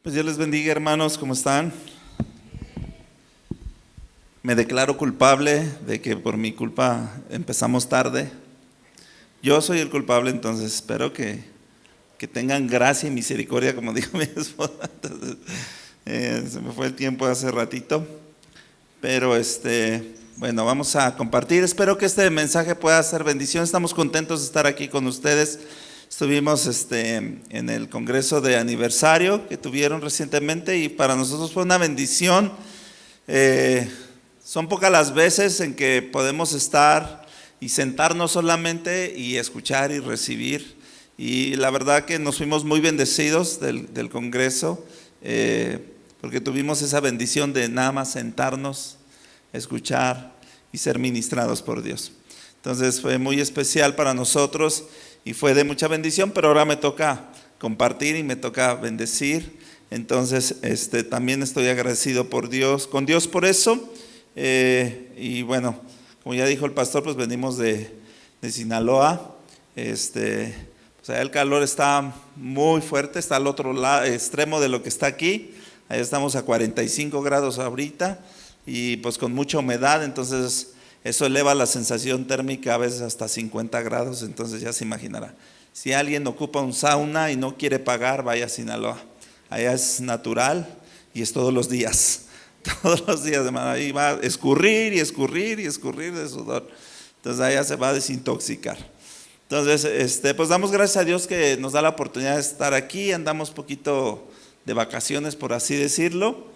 Pues Dios les bendiga, hermanos, ¿cómo están? Me declaro culpable de que por mi culpa empezamos tarde. Yo soy el culpable, entonces espero que tengan gracia y misericordia, como dijo mi esposa. Entonces, se me fue el tiempo hace ratito, pero bueno, vamos a compartir. Espero que este mensaje pueda ser bendición. Estamos contentos de estar aquí con ustedes. Estuvimos en el congreso de aniversario que tuvieron recientemente y para nosotros fue una bendición. Son pocas las veces en que podemos estar y sentarnos solamente y escuchar y recibir. Y la verdad que nos fuimos muy bendecidos del congreso, porque tuvimos esa bendición de nada más sentarnos, escuchar y ser ministrados por Dios. Entonces fue muy especial para nosotros y fue de mucha bendición, pero ahora me toca compartir y me toca bendecir. Entonces también estoy agradecido por Dios, con Dios por eso. Y bueno, como ya dijo el pastor, pues venimos de Sinaloa. Pues allá el calor está muy fuerte, está al otro lado, extremo de lo que está aquí. Allá estamos a 45 grados ahorita y pues con mucha humedad, entonces eso eleva la sensación térmica a veces hasta 50 grados, entonces ya se imaginará. Si alguien ocupa un sauna y no quiere pagar, vaya a Sinaloa. Allá es natural y es todos los días. Todos los días, hermano, ahí va a escurrir y escurrir y escurrir de sudor. Entonces allá se va a desintoxicar. Entonces, pues damos gracias a Dios que nos da la oportunidad de estar aquí. Andamos poquito de vacaciones, por así decirlo.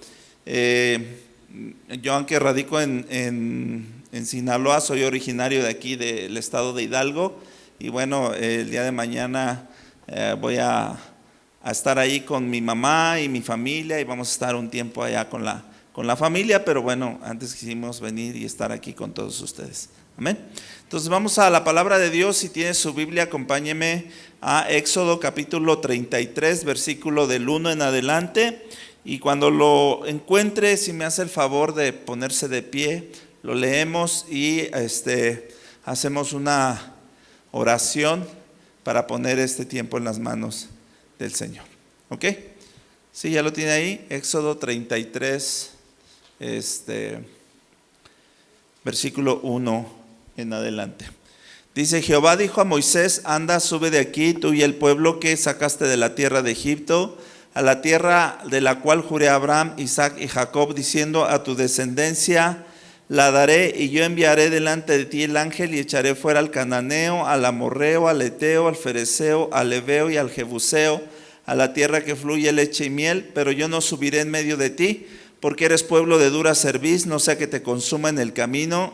Yo, aunque radico en Sinaloa, soy originario de aquí, del estado de Hidalgo. Y bueno, el día de mañana voy a estar ahí con mi mamá y mi familia y vamos a estar un tiempo allá con la familia, pero bueno, antes quisimos venir y estar aquí con todos ustedes. Amén. Entonces vamos a la palabra de Dios. Si tiene su Biblia, acompáñeme a Éxodo capítulo 33, versículo del 1 en adelante. Y cuando lo encuentre, si me hace el favor de ponerse de pie, lo leemos y hacemos una oración para poner este tiempo en las manos del Señor. ¿Ok? Sí, ya lo tiene ahí. Éxodo 33, versículo 1 en adelante. Dice: Jehová dijo a Moisés: anda, sube de aquí, tú y el pueblo que sacaste de la tierra de Egipto, a la tierra de la cual juré a Abraham, Isaac y Jacob, diciendo: a tu descendencia la daré, y yo enviaré delante de ti el ángel, y echaré fuera al cananeo, al amorreo, al eteo, al fereceo, al heveo y al jebuseo, a la tierra que fluye leche y miel, pero yo no subiré en medio de ti, porque eres pueblo de dura cerviz, no sea que te consuma en el camino.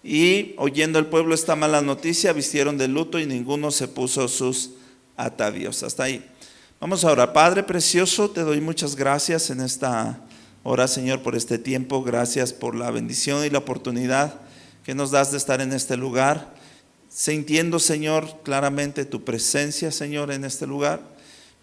Y oyendo el pueblo esta mala noticia, vistieron de luto y ninguno se puso sus atavíos. Hasta ahí. Vamos ahora. Padre precioso, te doy muchas gracias en esta hora, Señor, por este tiempo. Gracias por la bendición y la oportunidad que nos das de estar en este lugar. Sintiendo, Señor, claramente tu presencia, Señor, en este lugar.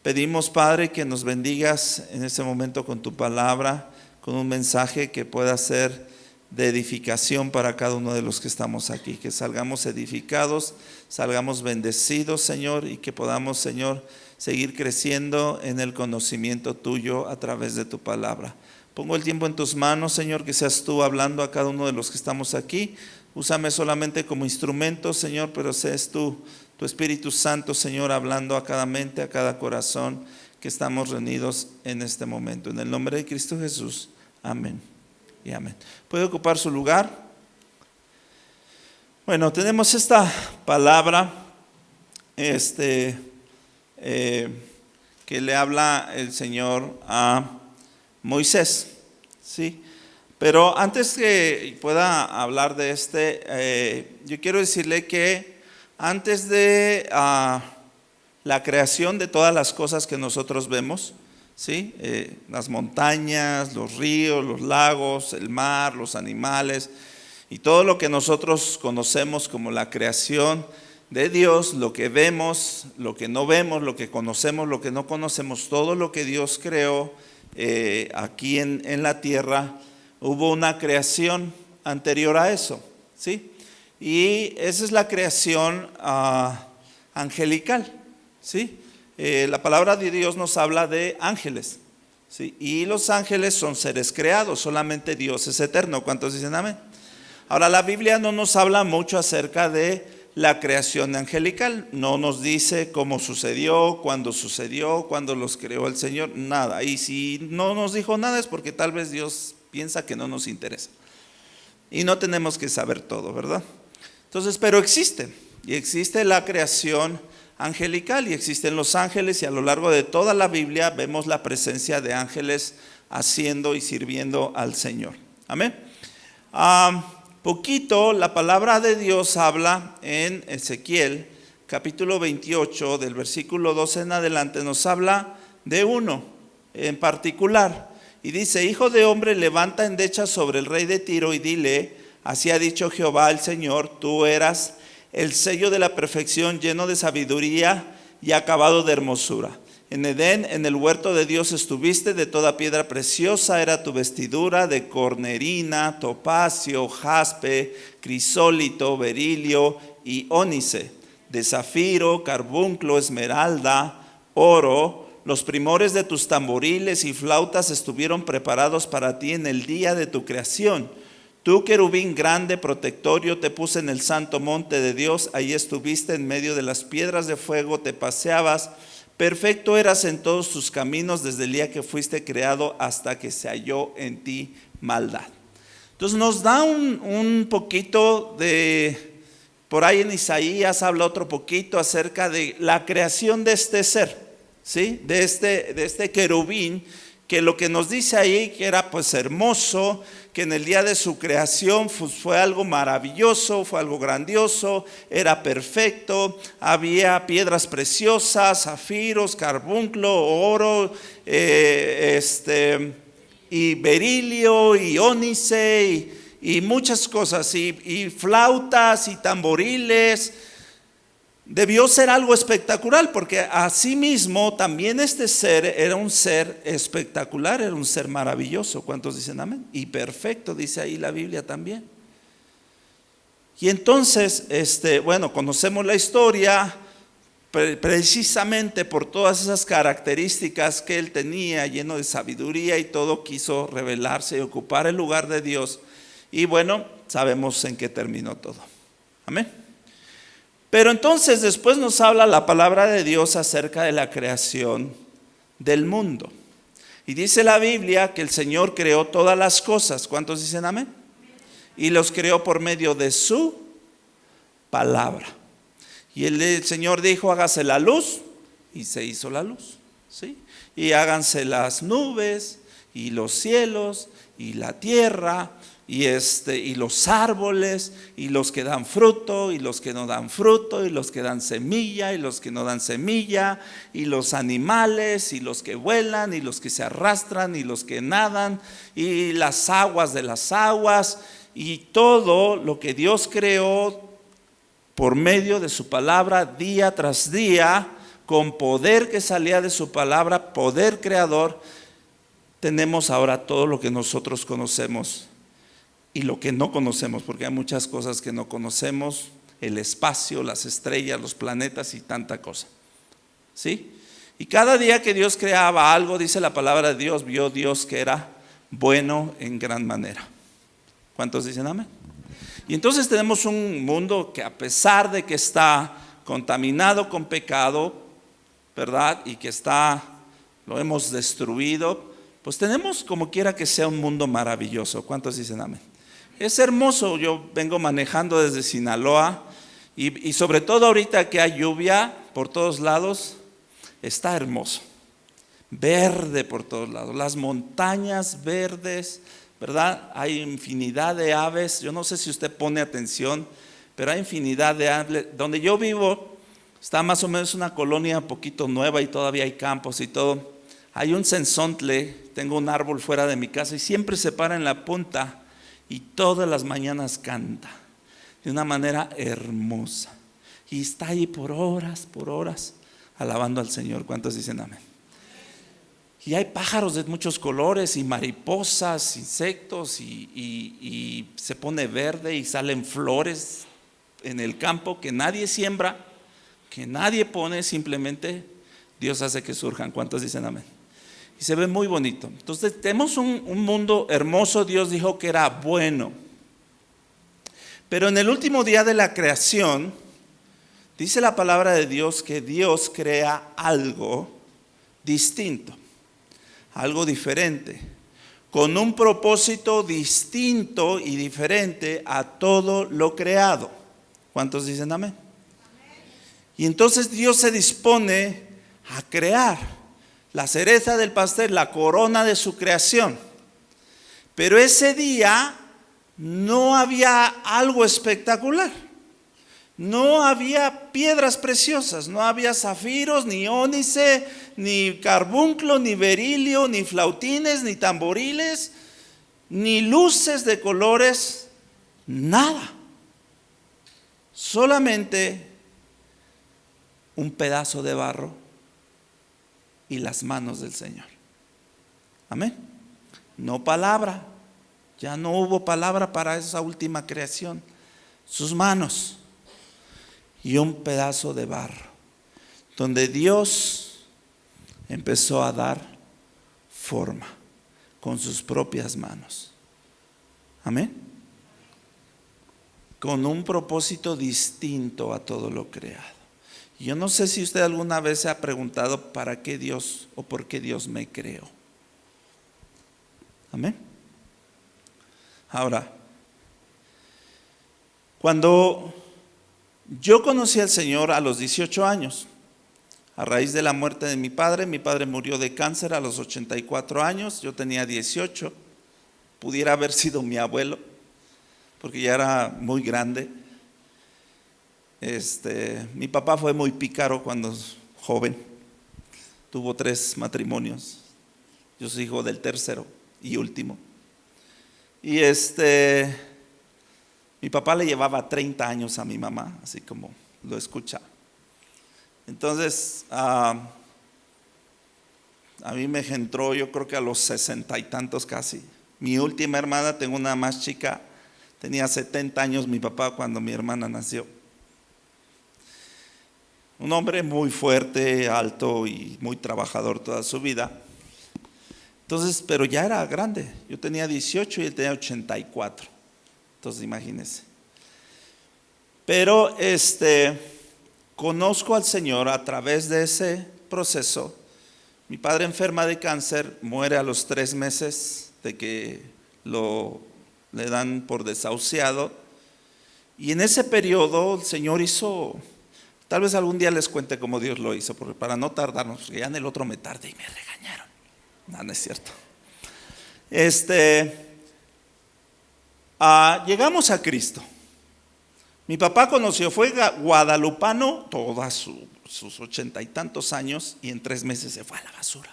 Pedimos, Padre, que nos bendigas en este momento con tu palabra, con un mensaje que pueda ser de edificación para cada uno de los que estamos aquí, que salgamos edificados, salgamos bendecidos, Señor, y que podamos, Señor, seguir creciendo en el conocimiento tuyo a través de tu palabra. Pongo el tiempo en tus manos, Señor, que seas tú hablando a cada uno de los que estamos aquí. Úsame solamente como instrumento, Señor, pero seas tú, tu Espíritu Santo, Señor, hablando a cada mente, a cada corazón que estamos reunidos en este momento. En el nombre de Cristo Jesús, amén. Y amén. ¿Puede ocupar su lugar? Bueno, tenemos esta palabra que le habla el Señor a Moisés, ¿sí? Pero antes que pueda hablar de yo quiero decirle que antes de la creación de todas las cosas que nosotros vemos, ¿sí? Las montañas, los ríos, los lagos, el mar, los animales y todo lo que nosotros conocemos como la creación de Dios, lo que vemos, lo que no vemos, lo que conocemos, lo que no conocemos, todo lo que Dios creó aquí en la tierra, hubo una creación anterior a eso, ¿sí? Y esa es la creación angelical, ¿sí? La palabra de Dios nos habla de ángeles, ¿sí? Y los ángeles son seres creados, solamente Dios es eterno. ¿Cuántos dicen amén? Ahora, la Biblia no nos habla mucho acerca de la creación angelical, no nos dice cómo sucedió, cuándo los creó el Señor, nada. Y si no nos dijo nada es porque tal vez Dios piensa que no nos interesa. Y no tenemos que saber todo, ¿verdad? Entonces, pero existe, y existe la creación angelical, y existen los ángeles, y a lo largo de toda la Biblia vemos la presencia de ángeles haciendo y sirviendo al Señor. Amén. Poquito la palabra de Dios habla en Ezequiel capítulo 28 del versículo 12 en adelante, nos habla de uno en particular y dice: hijo de hombre, levanta endecha sobre el rey de Tiro y dile: así ha dicho Jehová el Señor, tú eras el sello de la perfección, lleno de sabiduría y acabado de hermosura. En Edén, en el huerto de Dios estuviste, de toda piedra preciosa era tu vestidura, de cornerina, topacio, jaspe, crisólito, berilio y ónice, de zafiro, carbunclo, esmeralda, oro. Los primores de tus tamboriles y flautas estuvieron preparados para ti en el día de tu creación. Tú, querubín grande, protectorio, te puse en el santo monte de Dios, ahí estuviste en medio de las piedras de fuego, te paseabas. Perfecto eras en todos tus caminos desde el día que fuiste creado hasta que se halló en ti maldad. Entonces nos da un poquito de, por ahí en Isaías habla otro poquito acerca de la creación de este ser, ¿sí? De este querubín, que lo que nos dice ahí que era pues hermoso, que en el día de su creación fue algo maravilloso, fue algo grandioso, era perfecto, había piedras preciosas, zafiros, carbunclo, oro, y berilio y ónice y muchas cosas, y flautas y tamboriles. Debió ser algo espectacular, porque asimismo también este ser era un ser espectacular, era un ser maravilloso. ¿Cuántos dicen amén? Y perfecto, dice ahí la Biblia también. Y entonces, bueno, conocemos la historia precisamente por todas esas características que él tenía, lleno de sabiduría y todo, quiso revelarse y ocupar el lugar de Dios. Y bueno, sabemos en qué terminó todo. Amén. Pero entonces después nos habla la palabra de Dios acerca de la creación del mundo. Y dice la Biblia que el Señor creó todas las cosas. ¿Cuántos dicen amén? Y los creó por medio de su palabra. Y el Señor dijo: hágase la luz, y se hizo la luz, ¿sí? Y háganse las nubes, y los cielos, y la tierra, y los árboles, y los que dan fruto, y los que no dan fruto, y los que dan semilla, y los que no dan semilla, y los animales, y los que vuelan, y los que se arrastran, y los que nadan, y las aguas de las aguas, y todo lo que Dios creó por medio de su palabra día tras día, con poder que salía de su palabra, poder creador. Tenemos ahora todo lo que nosotros conocemos y lo que no conocemos, porque hay muchas cosas que no conocemos: el espacio, las estrellas, los planetas y tanta cosa, ¿sí? Y cada día que Dios creaba algo, dice la palabra de Dios, vio Dios que era bueno en gran manera. ¿Cuántos dicen amén? Y entonces tenemos un mundo que, a pesar de que está contaminado con pecado, ¿verdad? Y que lo hemos destruido, pues tenemos como quiera que sea un mundo maravilloso. ¿Cuántos dicen amén? Es hermoso. Yo vengo manejando desde Sinaloa y sobre todo ahorita que hay lluvia por todos lados, está hermoso. Verde por todos lados, las montañas verdes, ¿verdad? Hay infinidad de aves. Yo no sé si usted pone atención, pero hay infinidad de aves. Donde yo vivo está más o menos una colonia un poquito nueva y todavía hay campos y todo. Hay un cenzontle, tengo un árbol fuera de mi casa y siempre se para en la punta y todas las mañanas canta de una manera hermosa. Y está ahí por horas, alabando al Señor. ¿Cuántos dicen amén? Y hay pájaros de muchos colores y mariposas, insectos y se pone verde y salen flores en el campo que nadie siembra, que nadie pone, simplemente Dios hace que surjan. ¿Cuántos dicen amén? y se ve muy bonito. Entonces tenemos un mundo hermoso. Dios dijo que era bueno. Pero en el último día de la creación, dice la palabra de Dios que Dios crea algo distinto, algo diferente, con un propósito distinto y diferente a todo lo creado. ¿Cuántos dicen amén? Y entonces Dios se dispone a crear la cereza del pastel, la corona de su creación. Pero ese día no había algo espectacular. No había piedras preciosas, no había zafiros, ni ónice, ni carbunclo, ni berilio, ni flautines, ni tamboriles, ni luces de colores, nada. Solamente un pedazo de barro y las manos del Señor. Amén. No palabra, ya no hubo palabra para esa última creación. Sus manos y un pedazo de barro, donde Dios empezó a dar forma con sus propias manos. Amén. Con un propósito distinto a todo lo creado. Yo no sé si usted alguna vez se ha preguntado para qué Dios o por qué Dios me creó. Amén. Ahora, cuando yo conocí al Señor a los 18 años, a raíz de la muerte de mi padre murió de cáncer a los 84 años, yo tenía 18, pudiera haber sido mi abuelo, porque ya era muy grande. Mi papá fue muy pícaro cuando joven, tuvo 3 matrimonios, yo soy hijo del tercero y último. Y mi papá le llevaba 30 años a mi mamá, así como lo escucha. Entonces, a mí me engendró, yo creo que a los 60 y tantos casi. Mi última hermana, tengo una más chica, tenía 70 años mi papá cuando mi hermana nació. Un hombre muy fuerte, alto y muy trabajador toda su vida. Entonces, pero ya era grande. Yo tenía 18 y él tenía 84. Entonces, imagínense. Pero conozco al Señor a través de ese proceso. Mi padre enferma de cáncer, muere a los 3 meses de que le dan por desahuciado. Y en ese periodo el Señor hizo, tal vez algún día les cuente cómo Dios lo hizo, porque para no tardarnos, porque ya en el otro me tardé y me regañaron. No es cierto. Llegamos a Cristo. Mi papá fue guadalupano todos sus 80 y tantos años, y en 3 meses se fue a la basura.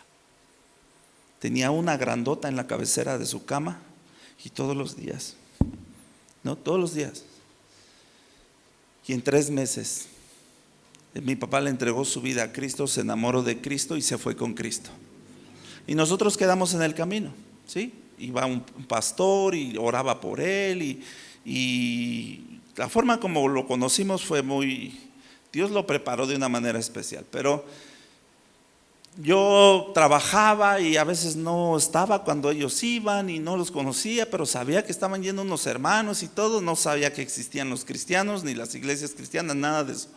Tenía una grandota en la cabecera de su cama, y todos los días, y en 3 meses mi papá le entregó su vida a Cristo, se enamoró de Cristo y se fue con Cristo. Y nosotros quedamos en el camino, ¿sí? Iba un pastor y oraba por él, y la forma como lo conocimos fue Dios lo preparó de una manera especial. Pero yo trabajaba y a veces no estaba cuando ellos iban y no los conocía, pero sabía que estaban yendo unos hermanos y todo. No sabía que existían los cristianos ni las iglesias cristianas, nada de eso.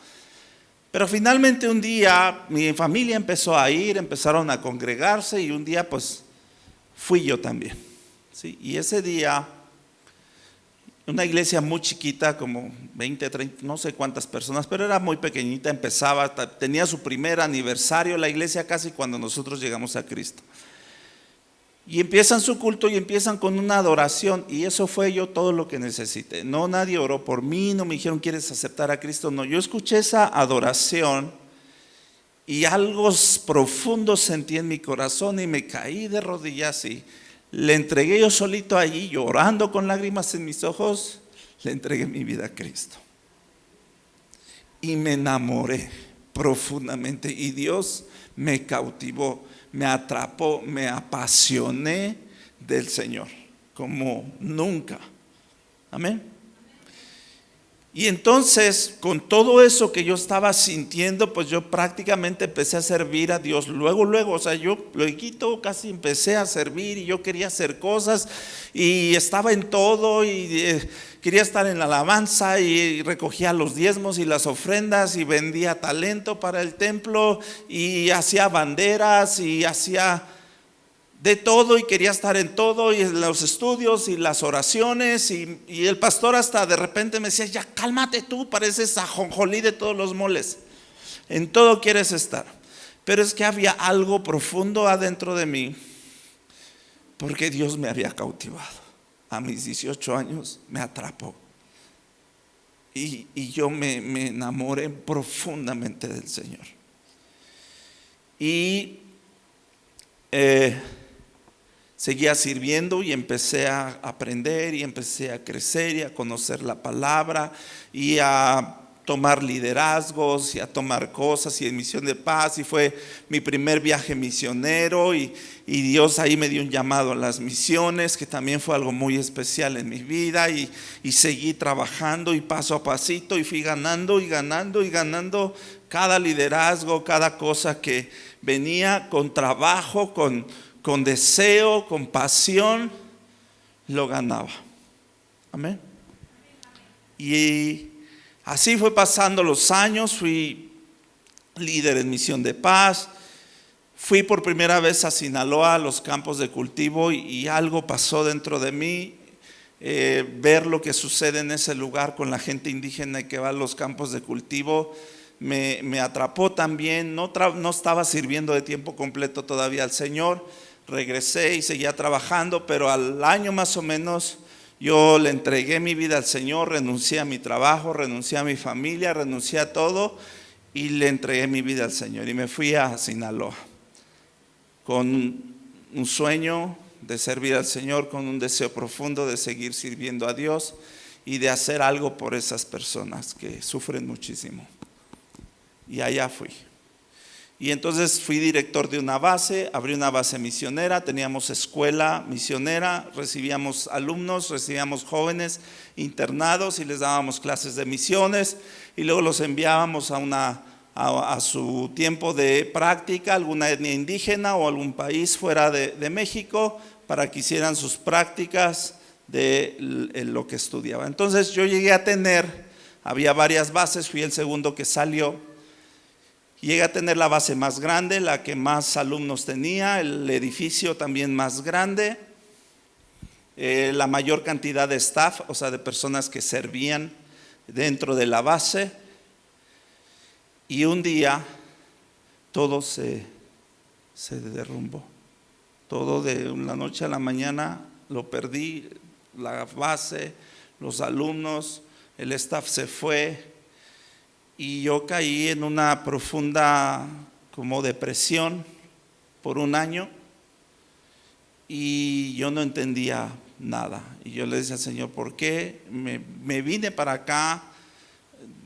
Pero finalmente un día mi familia empezó a ir, empezaron a congregarse, y un día pues fui yo también, ¿sí? Y ese día, una iglesia muy chiquita, como 20, 30, no sé cuántas personas, pero era muy pequeñita, tenía su primer aniversario la iglesia casi cuando nosotros llegamos a Cristo. Y empiezan su culto y empiezan con una adoración, y eso fue yo todo lo que necesité. No, nadie oró por mí, no me dijeron ¿quieres aceptar a Cristo? No, yo escuché esa adoración y algo profundo sentí en mi corazón y me caí de rodillas y le entregué yo solito allí, llorando con lágrimas en mis ojos, le entregué mi vida a Cristo. Y me enamoré profundamente, y Dios me cautivó, me atrapó, me apasioné del Señor como nunca. Amén. Y entonces, con todo eso que yo estaba sintiendo, pues yo prácticamente empecé a servir a Dios. Luego, o sea, yo luego casi empecé a servir y yo quería hacer cosas y estaba en todo y quería estar en la alabanza y recogía los diezmos y las ofrendas y vendía talento para el templo y hacía banderas y hacía de todo y quería estar en todo y en los estudios y las oraciones y el pastor hasta de repente me decía: ya cálmate tú, pareces ajonjolí de todos los moles, en todo quieres estar. Pero es que había algo profundo adentro de mí, porque Dios me había cautivado. A mis 18 años me atrapó y yo me enamoré profundamente del Señor. Y seguía sirviendo y empecé a aprender y empecé a crecer y a conocer la palabra y a tomar liderazgos y a tomar cosas y en misión de paz, y fue mi primer viaje misionero y Dios ahí me dio un llamado a las misiones, que también fue algo muy especial en mi vida, y seguí trabajando y paso a pasito y fui ganando cada liderazgo, cada cosa que venía con trabajo, con deseo, con pasión, lo ganaba. Amén. Y así fue pasando los años. Fui líder en misión de paz. Fui por primera vez a Sinaloa, a los campos de cultivo, y algo pasó dentro de mí. Ver lo que sucede en ese lugar con la gente indígena que va a los campos de cultivo me atrapó también. No estaba sirviendo de tiempo completo todavía al Señor. Regresé y seguía trabajando, pero al año más o menos yo le entregué mi vida al Señor, renuncié a mi trabajo, renuncié a mi familia, renuncié a todo y le entregué mi vida al Señor. Y me fui a Sinaloa con un sueño de servir al Señor, con un deseo profundo de seguir sirviendo a Dios y de hacer algo por esas personas que sufren muchísimo. Y allá fui. Y entonces fui director de una base, abrí una base misionera, teníamos escuela misionera, recibíamos alumnos, recibíamos jóvenes internados y les dábamos clases de misiones, y luego los enviábamos a su tiempo de práctica, alguna etnia indígena o algún país fuera de México, para que hicieran sus prácticas de lo que estudiaba. Entonces yo llegué a tener, había varias bases, fui el segundo que salió. Llegué a tener la base más grande, la que más alumnos tenía, el edificio también más grande, la mayor cantidad de staff, o sea, de personas que servían dentro de la base. Y un día todo se derrumbó. Todo de una noche a la mañana lo perdí, la base, los alumnos, el staff se fue. Y yo caí en una profunda como depresión por un año y yo no entendía nada. Y yo le decía al Señor: ¿por qué me vine para acá?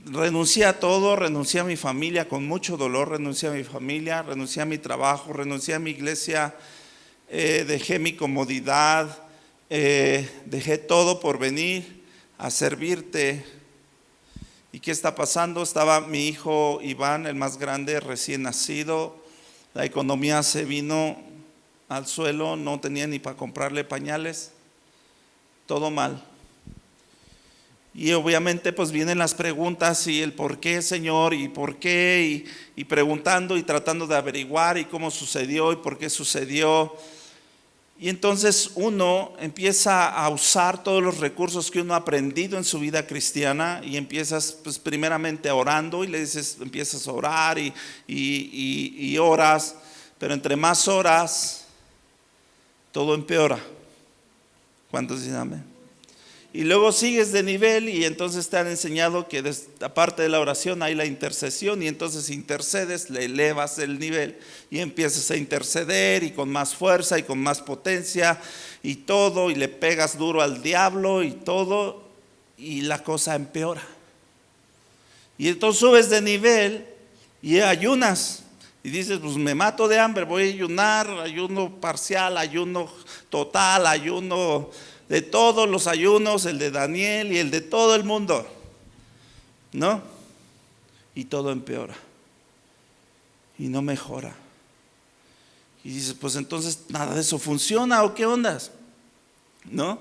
Renuncié a todo, renuncié a mi familia con mucho dolor, renuncié a mi familia, renuncié a mi trabajo, renuncié a mi iglesia, dejé mi comodidad, dejé todo por venir a servirte. ¿Y qué está pasando? Estaba mi hijo Iván, el más grande, recién nacido. La economía se vino al suelo, no tenía ni para comprarle pañales. Todo mal. Y obviamente pues vienen las preguntas y el por qué, Señor, y por qué, y preguntando y tratando de averiguar y cómo sucedió y por qué sucedió. Y entonces uno empieza a usar todos los recursos que uno ha aprendido en su vida cristiana, y empiezas pues primeramente orando, y le dices, empiezas a orar y oras, pero entre más oras todo empeora. ¿Cuántos dicen amén? Y luego sigues de nivel, y entonces te han enseñado que aparte de la oración hay la intercesión, y entonces intercedes, le elevas el nivel y empiezas a interceder, y con más fuerza y con más potencia y todo, y le pegas duro al diablo y todo, y la cosa empeora. Y entonces subes de nivel y ayunas y dices, pues me mato de hambre, voy a ayunar, ayuno parcial, ayuno total, ayuno de todos los ayunos, el de Daniel y el de todo el mundo. ¿no? Y todo empeora y no mejora. Y dices, pues entonces nada de eso funciona, ¿o qué ondas? ¿No?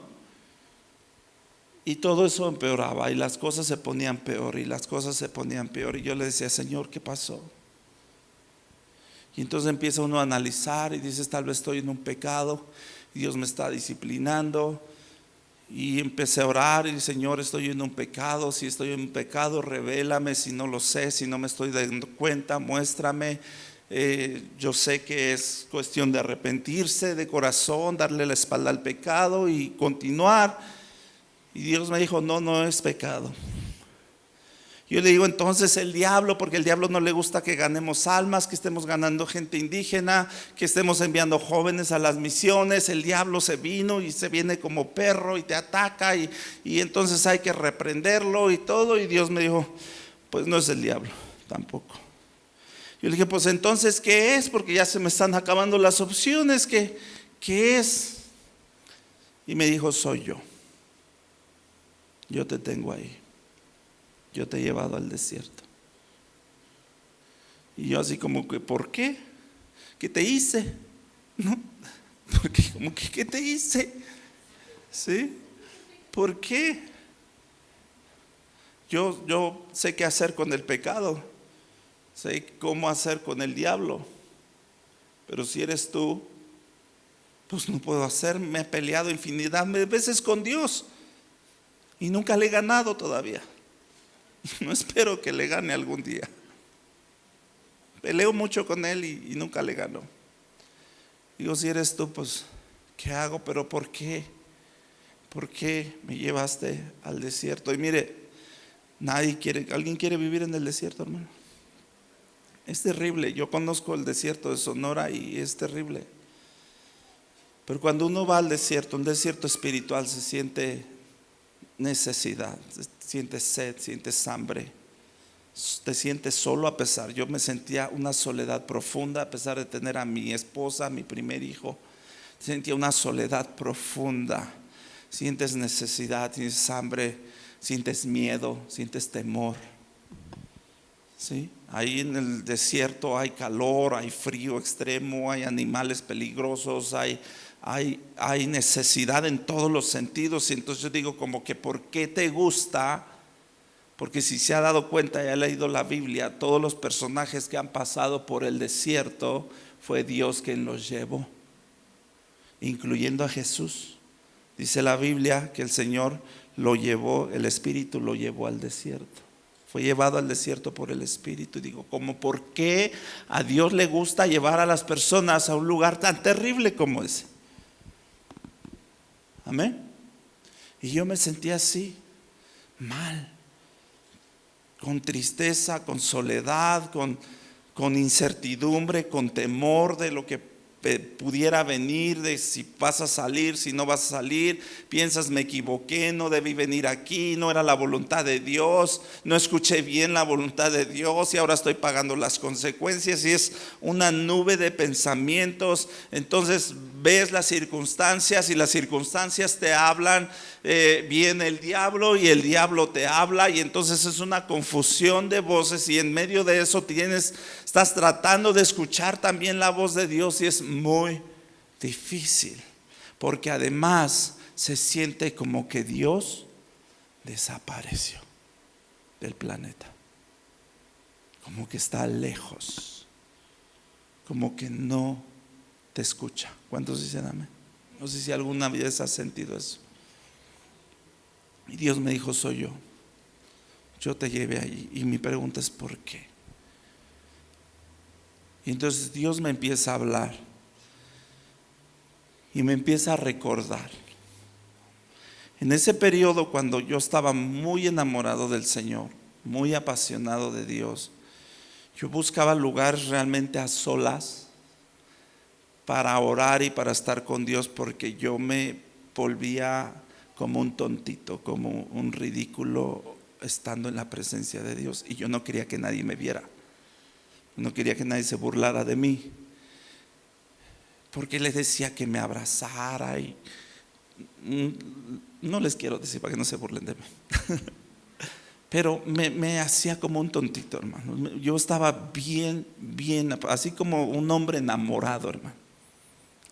Y todo eso empeoraba y las cosas se ponían peor y las cosas se ponían peor. Y yo le decía, Señor, ¿qué pasó? Y entonces empieza uno a analizar y dices, tal vez estoy en un pecado y Dios me está disciplinando. Y empecé a orar y Señor, estoy en un pecado. Si estoy en un pecado, revélame. Si no lo sé, si no me estoy dando cuenta, muéstrame. Yo sé que es cuestión de arrepentirse de corazón, darle la espalda al pecado y continuar. Y Dios me dijo, no, no es pecado. Yo le digo, entonces el diablo, porque el diablo no le gusta que ganemos almas, que estemos ganando gente indígena, que estemos enviando jóvenes a las misiones. El diablo se vino y se viene como perro y te ataca y entonces hay que reprenderlo y todo. Y Dios me dijo, pues no es el diablo tampoco. Yo le dije, pues entonces ¿qué es? Porque ya se me están acabando las opciones. ¿Qué es? Y me dijo, soy yo. Yo te tengo ahí. Yo te he llevado al desierto. Y yo así como que, ¿por qué? ¿Qué te hice? ¿No? Porque como que, ¿qué te hice? ¿Sí? ¿Por qué? Yo sé qué hacer con el pecado. Sé cómo hacer con el diablo. Pero si eres tú, pues no puedo hacer. Me he peleado infinidad de veces con Dios y nunca le he ganado todavía. No espero que le gane algún día. Peleo mucho con él y nunca le gano. Digo, si eres tú, pues, ¿qué hago? Pero ¿por qué? ¿Por qué me llevaste al desierto? Y mire, ¿alguien quiere vivir en el desierto, hermano? Es terrible. Yo conozco el desierto de Sonora y es terrible. Pero cuando uno va al desierto, un desierto espiritual, se siente necesidad, sientes sed, sientes hambre, te sientes solo a pesar. Yo me sentía una soledad profunda a pesar de tener a mi esposa, mi primer hijo. Sentía una soledad profunda. Sientes necesidad, sientes hambre, sientes miedo, sientes temor. ¿Sí? Ahí en el desierto hay calor, hay frío extremo, hay animales peligrosos, hay necesidad en todos los sentidos. Y entonces yo digo como que ¿por qué te gusta? Porque si se ha dado cuenta y ha leído la Biblia, todos los personajes que han pasado por el desierto fue Dios quien los llevó, incluyendo a Jesús. Dice la Biblia que el Señor lo llevó, el Espíritu lo llevó al desierto. Fue llevado al desierto por el Espíritu. Y digo, ¿cómo por qué a Dios le gusta llevar a las personas a un lugar tan terrible como ese? Amén. Y yo me sentía así, mal, con tristeza, con soledad, con incertidumbre, con temor de lo que pudiera venir, de si vas a salir, si no vas a salir. Piensas, me equivoqué, no debí venir aquí, no era la voluntad de Dios, no escuché bien la voluntad de Dios y ahora estoy pagando las consecuencias. Y es una nube de pensamientos. Entonces ves las circunstancias y las circunstancias te hablan. Viene el diablo y el diablo te habla, y entonces es una confusión de voces, y en medio de eso estás tratando de escuchar también la voz de Dios, y es muy difícil, porque además se siente como que Dios desapareció del planeta, como que está lejos, como que no te escucha. ¿Cuántos dicen amén? No sé si alguna vez has sentido eso. Y Dios me dijo, soy yo. Yo te llevé allí. Y mi pregunta es, ¿por qué? Y entonces Dios me empieza a hablar y me empieza a recordar. En ese periodo, cuando yo estaba muy enamorado del Señor, muy apasionado de Dios, yo buscaba lugares realmente a solas para orar y para estar con Dios, porque yo me volvía como un tontito, como un ridículo estando en la presencia de Dios. Y yo no quería que nadie me viera, no quería que nadie se burlara de mí, porque les decía que me abrazara y no les quiero decir para que no se burlen de mí. Pero me hacía como un tontito, hermano. Yo estaba bien, así como un hombre enamorado, hermano,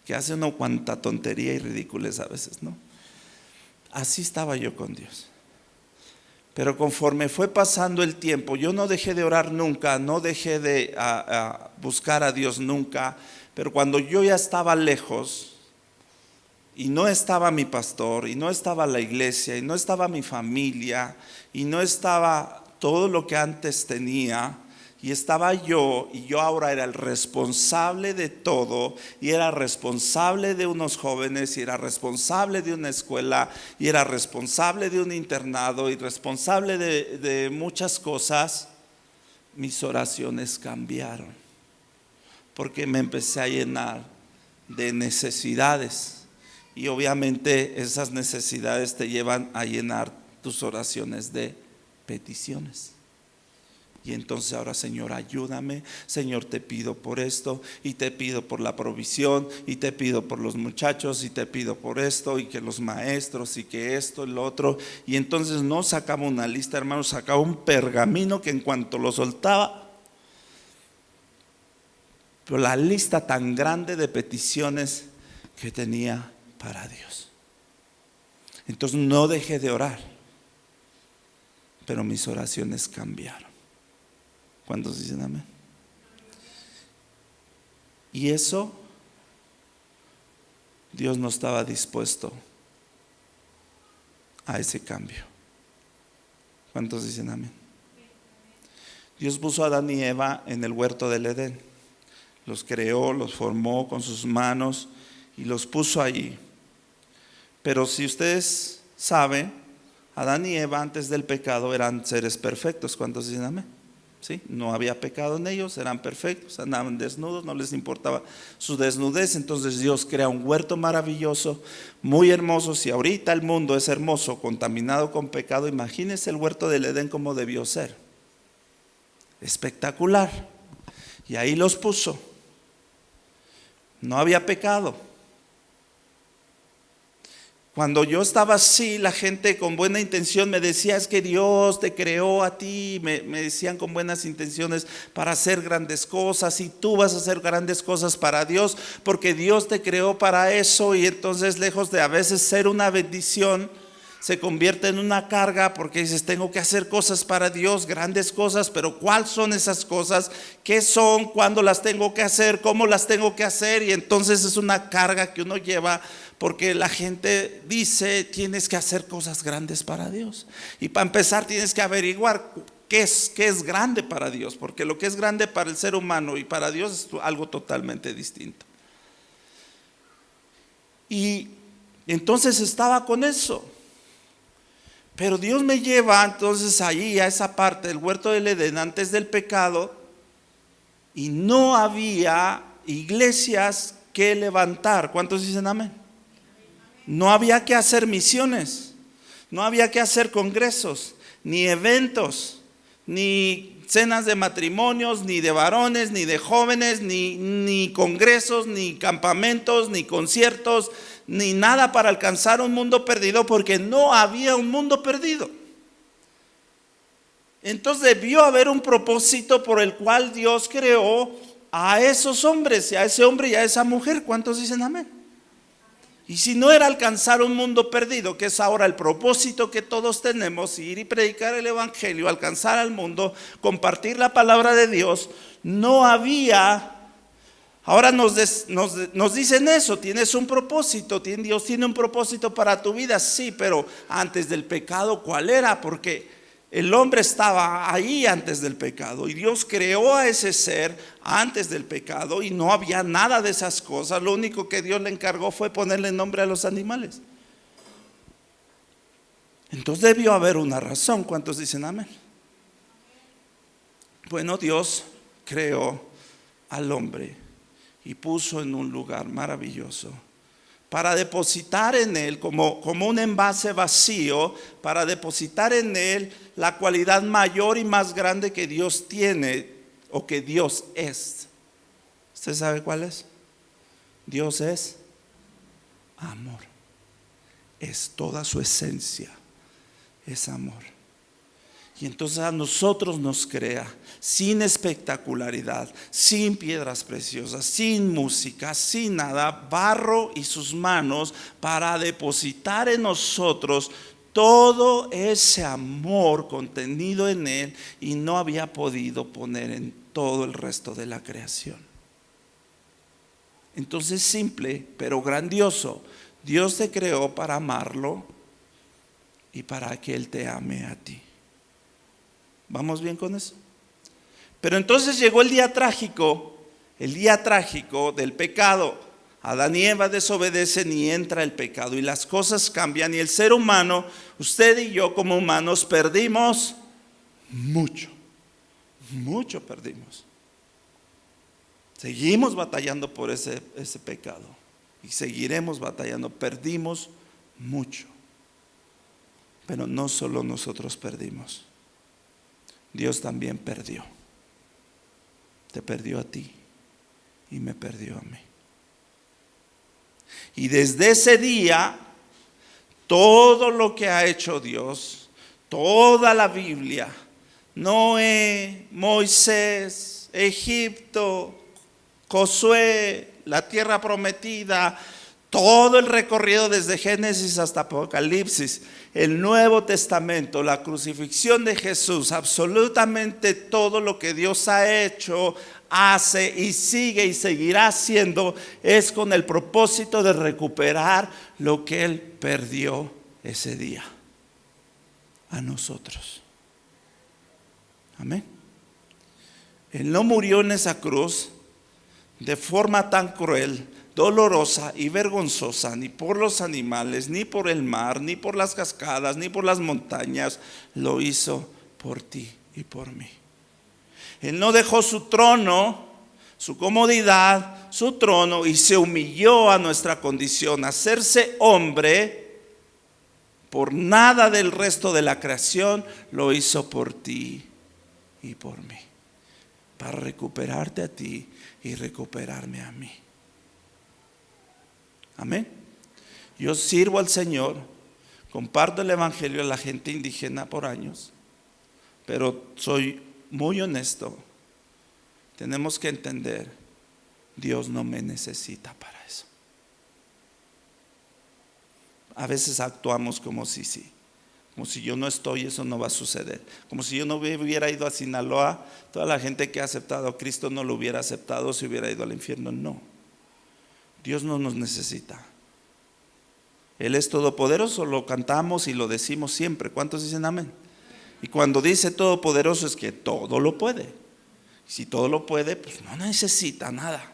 que hace uno cuanta tontería y ridiculez a veces, ¿no? Así estaba yo con Dios. Pero conforme fue pasando el tiempo, yo no dejé de orar nunca, no dejé de buscar a Dios nunca. Pero cuando yo ya estaba lejos, y no estaba mi pastor, y no estaba la iglesia, y no estaba mi familia, y no estaba todo lo que antes tenía, y estaba yo, y yo ahora era el responsable de todo, y era responsable de unos jóvenes, y era responsable de una escuela, y era responsable de un internado, y responsable de muchas cosas. Mis oraciones cambiaron, porque me empecé a llenar de necesidades. Y obviamente esas necesidades te llevan a llenar tus oraciones de peticiones. Y entonces ahora, Señor, ayúdame. Señor, te pido por esto, y te pido por la provisión, y te pido por los muchachos, y te pido por esto, y que los maestros, y que esto y lo otro. Y entonces no sacaba una lista, hermano, sacaba un pergamino que en cuanto lo soltaba, pero la lista tan grande de peticiones que tenía para Dios. Entonces no dejé de orar, pero mis oraciones cambiaron. ¿Cuántos dicen amén? Y eso Dios no estaba dispuesto a ese cambio. ¿Cuántos dicen amén? Dios puso a Adán y Eva en el huerto del Edén. Los creó, los formó con sus manos y los puso allí. Pero si ustedes saben, Adán y Eva antes del pecado eran seres perfectos. ¿Cuántos dicen amén? ¿Sí? No había pecado en ellos, eran perfectos, andaban desnudos, no les importaba su desnudez. Entonces Dios crea un huerto maravilloso, muy hermoso. Si ahorita el mundo es hermoso, contaminado con pecado, imagínense el huerto del Edén como debió ser. Espectacular. Y ahí los puso. No había pecado. Cuando yo estaba así, la gente con buena intención me decía: es que Dios te creó a ti. Me decían con buenas intenciones para hacer grandes cosas, y tú vas a hacer grandes cosas para Dios, porque Dios te creó para eso. Y entonces, lejos de a veces ser una bendición, se convierte en una carga, porque dices: tengo que hacer cosas para Dios, grandes cosas, pero ¿cuáles son esas cosas? ¿Qué son? ¿Cuándo las tengo que hacer? ¿Cómo las tengo que hacer? Y entonces es una carga que uno lleva, porque la gente dice: tienes que hacer cosas grandes para Dios. Y para empezar tienes que averiguar qué es grande para Dios, porque lo que es grande para el ser humano y para Dios es algo totalmente distinto. Y entonces estaba con eso. Pero Dios me lleva entonces allí a esa parte del huerto del Edén antes del pecado, y no había iglesias que levantar. ¿Cuántos dicen amén? No había que hacer misiones, no había que hacer congresos, ni eventos, ni cenas de matrimonios, ni de varones, ni de jóvenes, ni congresos, ni campamentos, ni conciertos, ni nada para alcanzar un mundo perdido, porque no había un mundo perdido. Entonces debió haber un propósito por el cual Dios creó a esos hombres, y a ese hombre y a esa mujer. ¿Cuántos dicen amén? Y si no era alcanzar un mundo perdido, que es ahora el propósito que todos tenemos: ir y predicar el evangelio, alcanzar al mundo, compartir la palabra de Dios, no había. Ahora nos dicen eso: tienes un propósito, Dios tiene un propósito para tu vida. Sí, pero antes del pecado, ¿cuál era? Porque el hombre estaba ahí antes del pecado, y Dios creó a ese ser antes del pecado, y no había nada de esas cosas. Lo único que Dios le encargó fue ponerle nombre a los animales. Entonces debió haber una razón. ¿Cuántos dicen amén? Bueno, Dios creó al hombre y puso en un lugar maravilloso para depositar en él, como un envase vacío, para depositar en él la cualidad mayor y más grande que Dios tiene, o que Dios es. ¿Usted sabe cuál es? Dios es amor. Es toda su esencia, es amor. Y entonces a nosotros nos crea sin espectacularidad, sin piedras preciosas, sin música, sin nada, barro y sus manos para depositar en nosotros todo ese amor contenido en Él y no había podido poner en todo el resto de la creación. Entonces, simple pero grandioso, Dios te creó para amarlo y para que Él te ame a ti. ¿Vamos bien con eso? Pero entonces llegó el día trágico del pecado. Adán y Eva desobedecen y entra el pecado y las cosas cambian y el ser humano, usted y yo como humanos perdimos mucho perdimos. Seguimos batallando por ese pecado y seguiremos batallando, perdimos mucho. Pero no solo nosotros perdimos, Dios también perdió. Te perdió a ti y me perdió a mí. Y desde ese día, todo lo que ha hecho Dios, toda la Biblia, Noé, Moisés, Egipto, Josué, la tierra prometida, todo el recorrido desde Génesis hasta Apocalipsis, el Nuevo Testamento, la crucifixión de Jesús, absolutamente todo lo que Dios ha hecho, hace y sigue y seguirá haciendo es con el propósito de recuperar lo que Él perdió ese día a nosotros. Amén. Él no murió en esa cruz de forma tan cruel, dolorosa y vergonzosa, ni por los animales, ni por el mar, ni por las cascadas, ni por las montañas. Lo hizo por ti y por mí. Él no dejó su trono, su comodidad, su trono y se humilló a nuestra condición, a hacerse hombre. Por nada del resto de la creación lo hizo por ti y por mí, para recuperarte a ti y recuperarme a mí. Amén. Yo sirvo al Señor, comparto el evangelio a la gente indígena por años, pero soy muy honesto. Tenemos que entender, Dios no me necesita para eso. A veces actuamos como si sí. Como si yo no estoy, eso no va a suceder. Como si yo no hubiera ido a Sinaloa, toda la gente que ha aceptado a Cristo no lo hubiera aceptado si hubiera ido al infierno. No. Dios no nos necesita. Él es todopoderoso, lo cantamos y lo decimos siempre. ¿Cuántos dicen amén? Y cuando dice todopoderoso es que todo lo puede. Si todo lo puede, pues no necesita nada.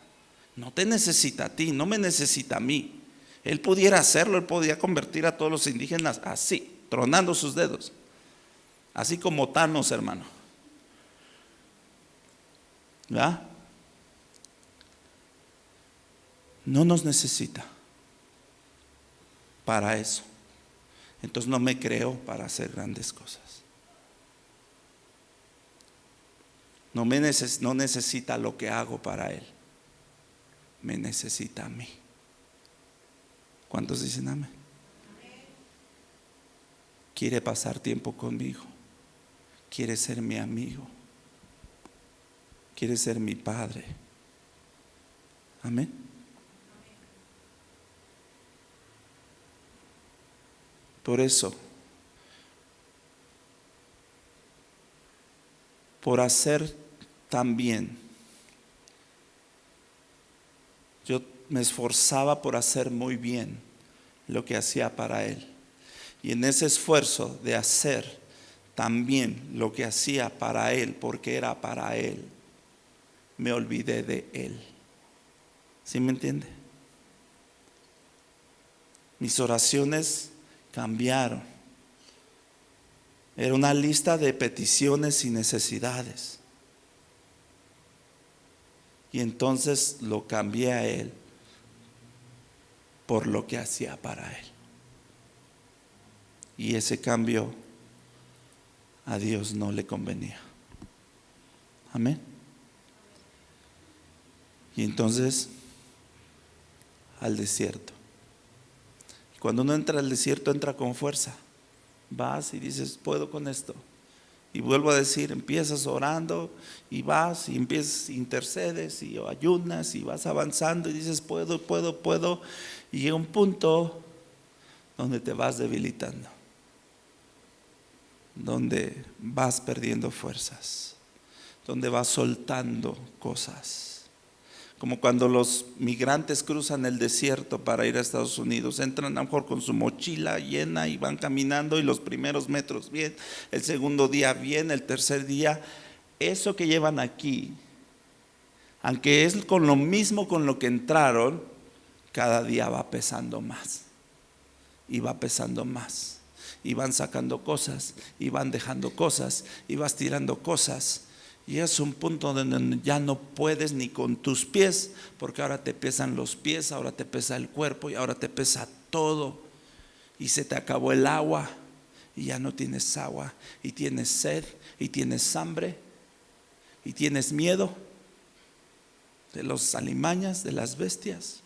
No te necesita a ti, no me necesita a mí. Él pudiera hacerlo, Él podía convertir a todos los indígenas así, tronando sus dedos. Así como Thanos, hermano. ¿Verdad? No nos necesita para eso. Entonces no me creo para hacer grandes cosas. No necesita lo que hago para Él. Me necesita a mí. ¿Cuántos dicen amén? Quiere pasar tiempo conmigo. Quiere ser mi amigo. Quiere ser mi padre. Amén. Por eso, por hacer tan bien, yo me esforzaba por hacer muy bien lo que hacía para Él. Y en ese esfuerzo de hacer tan bien lo que hacía para Él, porque era para Él, me olvidé de Él. ¿Sí me entiende? Mis oraciones cambiaron. Era una lista de peticiones y necesidades. Y entonces lo cambié a Él por lo que hacía para Él. Y ese cambio a Dios no le convenía. Amén. Y entonces al desierto. Cuando uno entra al desierto, entra con fuerza. Vas y dices, puedo con esto. Y vuelvo a decir, empiezas orando y vas y empiezas, intercedes y ayunas y vas avanzando y dices puedo. Y llega un punto donde te vas debilitando, donde vas perdiendo fuerzas, donde vas soltando cosas. Como cuando los migrantes cruzan el desierto para ir a Estados Unidos, entran a lo mejor con su mochila llena y van caminando, y los primeros metros bien, el segundo día bien, el tercer día, eso que llevan aquí, aunque es con lo mismo con lo que entraron, cada día va pesando más, y va pesando más, y van sacando cosas, y van dejando cosas, y vas tirando cosas. Y es un punto donde ya no puedes ni con tus pies, porque ahora te pesan los pies, ahora te pesa el cuerpo y ahora te pesa todo. Y se te acabó el agua y ya no tienes agua, y tienes sed y tienes hambre y tienes miedo de los alimañas, de las bestias,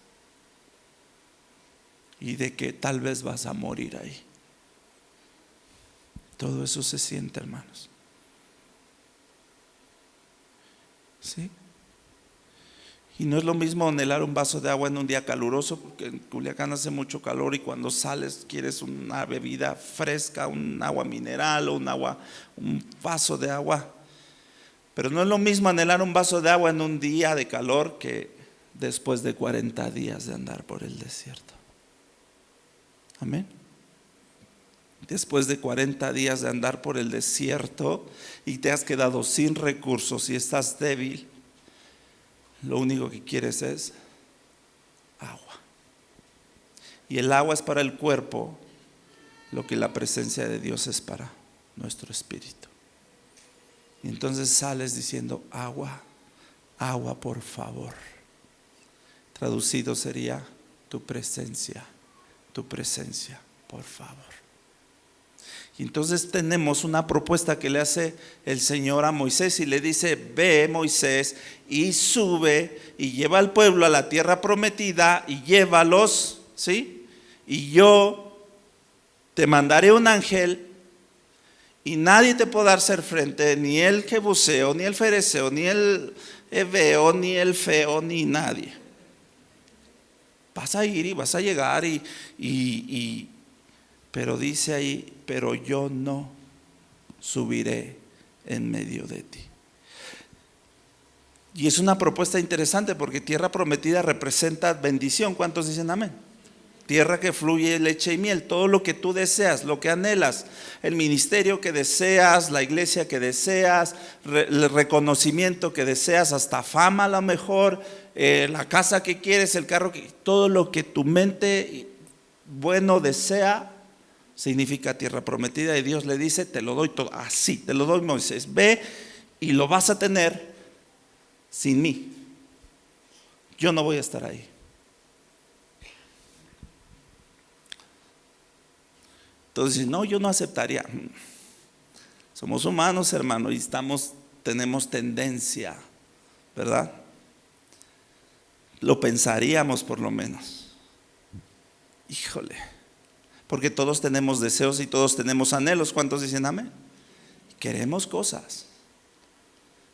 y de que tal vez vas a morir ahí. Todo eso se siente, hermanos. ¿Sí? Y no es lo mismo anhelar un vaso de agua en un día caluroso, porque en Culiacán hace mucho calor y cuando sales quieres una bebida fresca, un agua mineral o un vaso de agua. Pero no es lo mismo anhelar un vaso de agua en un día de calor que después de 40 días de andar por el desierto. Amén. Después de 40 días de andar por el desierto y te has quedado sin recursos y estás débil, lo único que quieres es agua. Y el agua es para el cuerpo lo que la presencia de Dios es para nuestro espíritu. Y entonces sales diciendo: agua, agua, por favor. Traducido sería: tu presencia, por favor. Y entonces tenemos una propuesta que le hace el Señor a Moisés y le dice: ve, Moisés, y sube y lleva al pueblo a la tierra prometida y llévalos, ¿sí? Y yo te mandaré un ángel y nadie te podrá hacer frente, ni el jebuseo, ni el fereceo, ni el heveo, ni el feo, ni nadie. Vas a ir y vas a llegar pero dice ahí: pero yo no subiré en medio de ti. Y es una propuesta interesante porque tierra prometida representa bendición. ¿Cuántos dicen amén? Tierra que fluye leche y miel, todo lo que tú deseas, lo que anhelas, el ministerio que deseas, la iglesia que deseas, el reconocimiento que deseas, hasta fama a lo mejor, la casa que quieres, el carro que, todo lo que tu mente bueno desea, significa tierra prometida. Y Dios le dice: te lo doy todo, así, te lo doy, Moisés, ve y lo vas a tener sin mí. Yo no voy a estar ahí. Entonces, no, yo no aceptaría. Somos humanos, hermano, y tenemos tendencia, ¿verdad? Lo pensaríamos por lo menos. Híjole. Porque todos tenemos deseos y todos tenemos anhelos. ¿Cuántos dicen amén? Queremos cosas.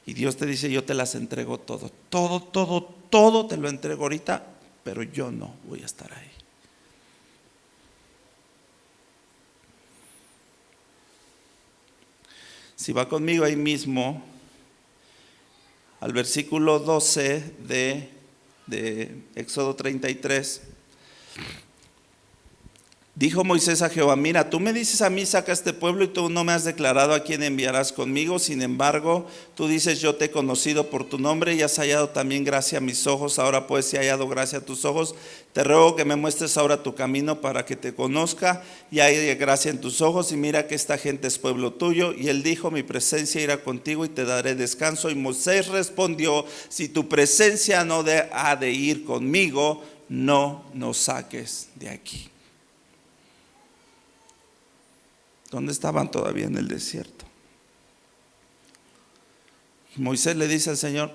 Y Dios te dice: yo te las entrego todo te lo entrego ahorita, pero yo no voy a estar ahí. Si va conmigo ahí mismo al versículo 12 de Éxodo 33. Dijo Moisés a Jehová: mira, tú me dices a mí: saca este pueblo, y tú no me has declarado a quién enviarás conmigo. Sin embargo, tú dices: yo te he conocido por tu nombre y has hallado también gracia a mis ojos. Ahora pues, si he hallado gracia a tus ojos, te ruego que me muestres ahora tu camino para que te conozca y haya gracia en tus ojos. Y mira que esta gente es pueblo tuyo. Y él dijo: mi presencia irá contigo y te daré descanso. Y Moisés respondió: si tu presencia no ha de ir conmigo, no nos saques de aquí. ¿Dónde estaban? Todavía en el desierto. Y Moisés le dice al Señor: